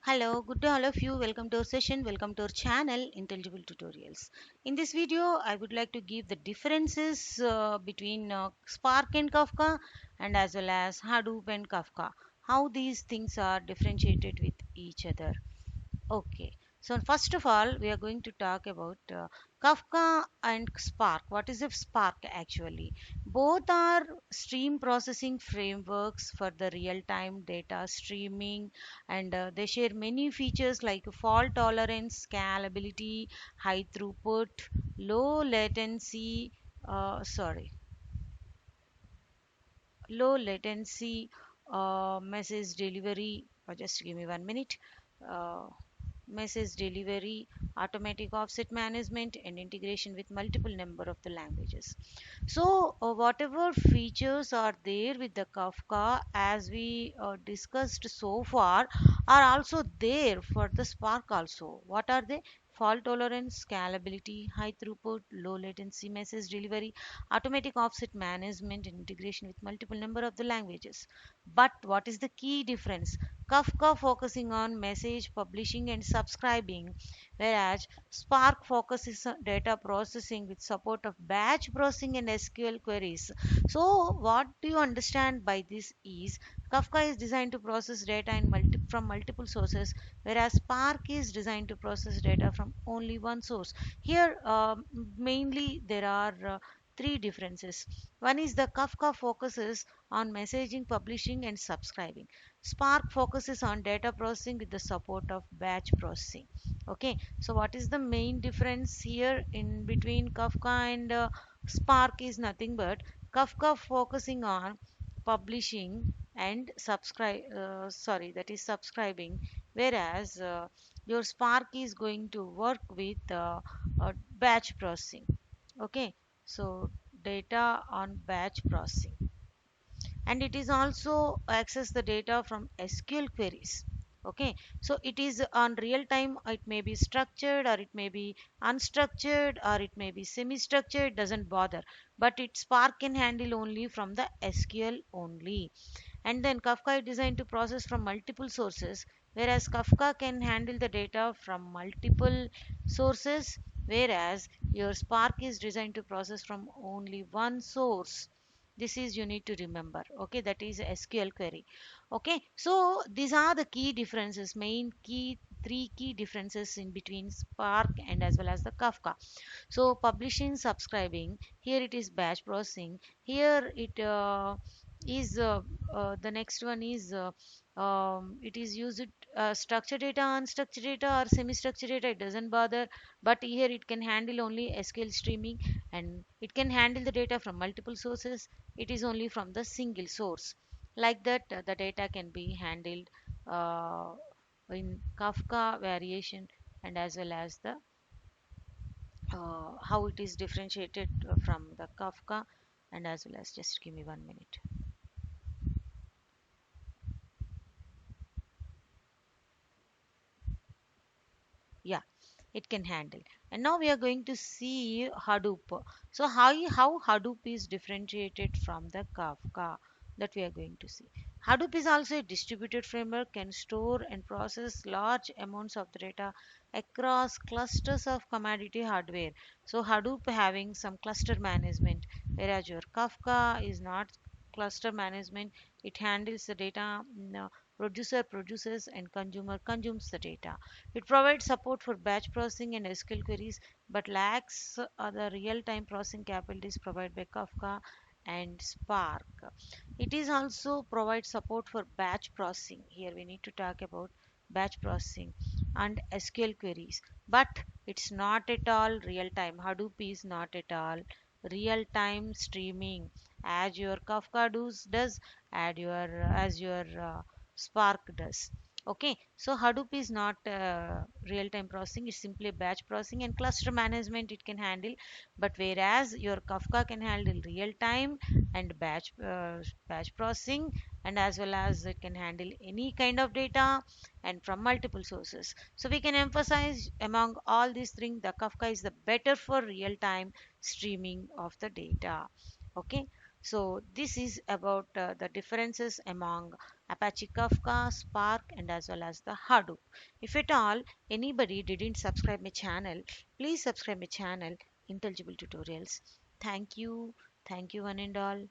Hello, good day all of you. Welcome to our session. Welcome to our channel, Intelligible Tutorials. In this video, I would like to give the differences between Spark and Kafka and as well as Hadoop and Kafka. How these things are differentiated with each other. Okay, so first of all, we are going to talk about Kafka and Spark. What is a Spark actually? Both are stream processing frameworks for the real time data streaming, and they share many features like fault tolerance, scalability, high throughput, low latency, sorry, low latency message delivery. Just give me 1 minute. Uh, Message delivery, automatic offset management, and integration with multiple number of the languages. So whatever features are there with the Kafka, as we discussed so far, are also there for the Spark also. What are they? Fault tolerance, scalability, high throughput, low latency message delivery, automatic offset management, and integration with multiple number of the languages. But what is the key difference? Kafka focusing on message publishing and subscribing, whereas Spark focuses on data processing with support of batch processing and SQL queries. So, what do you understand by this is Kafka is designed to process data from multiple sources, whereas Spark is designed to process data from only one source. Here, mainly there are three differences. One is the Kafka focuses on messaging, publishing, and subscribing. Spark focuses on data processing with the support of batch processing. Okay, so what is the main difference here in between Kafka and Spark is nothing but Kafka focusing on publishing and that is subscribing, whereas your Spark is going to work with batch processing. Okay, so data on batch processing, and it is also access the data from SQL queries. Okay, so it is on real time. It may be structured or it may be unstructured or it may be semi structured, doesn't bother, but it Spark can handle only from the SQL only. And then Kafka is designed to process from multiple sources, whereas Kafka can handle the data from multiple sources, whereas your Spark is designed to process from only one source. This is you need to remember. Okay, that is SQL query. Okay, so these are the key differences, main key three key differences in between Spark and as well as the Kafka. So publishing, subscribing, here it is batch processing, here it is the next one is it is used structured data, unstructured data, or semi-structured data, it doesn't bother, but here it can handle only SQL streaming, and it can handle the data from multiple sources. It is only from the single source. Like that, the data can be handled uh, in Kafka variation, and as well as the how it is differentiated from the Kafka, and as well as just give me 1 minute. Yeah, it can handle. And now we are going to see Hadoop. So how Hadoop is differentiated from the Kafka, that we are going to see. Hadoop is also a distributed framework, can store and process large amounts of the data across clusters of commodity hardware. So Hadoop having some cluster management, whereas your Kafka is not cluster management. It handles the data, producer produces and consumer consumes the data. It provides support for batch processing and SQL queries, but lacks the real-time processing capabilities provided by Kafka and Spark. It is also provides support for batch processing. Here we need to talk about batch processing and SQL queries, but it's not at all real-time. Hadoop is not at all real-time streaming as your Kafka does, as your Spark does. Okay, so Hadoop is not real-time processing, it's simply batch processing and cluster management it can handle. But whereas your Kafka can handle real-time and batch processing, and as well as it can handle any kind of data and from multiple sources. So we can emphasize among all these things, the Kafka is the better for real-time streaming of the data. Okay, so this is about the differences among Apache Kafka, Spark, and as well as the Hadoop. If at all anybody didn't subscribe my channel, please subscribe my channel, Intelligible Tutorials. Thank you. Thank you one and all.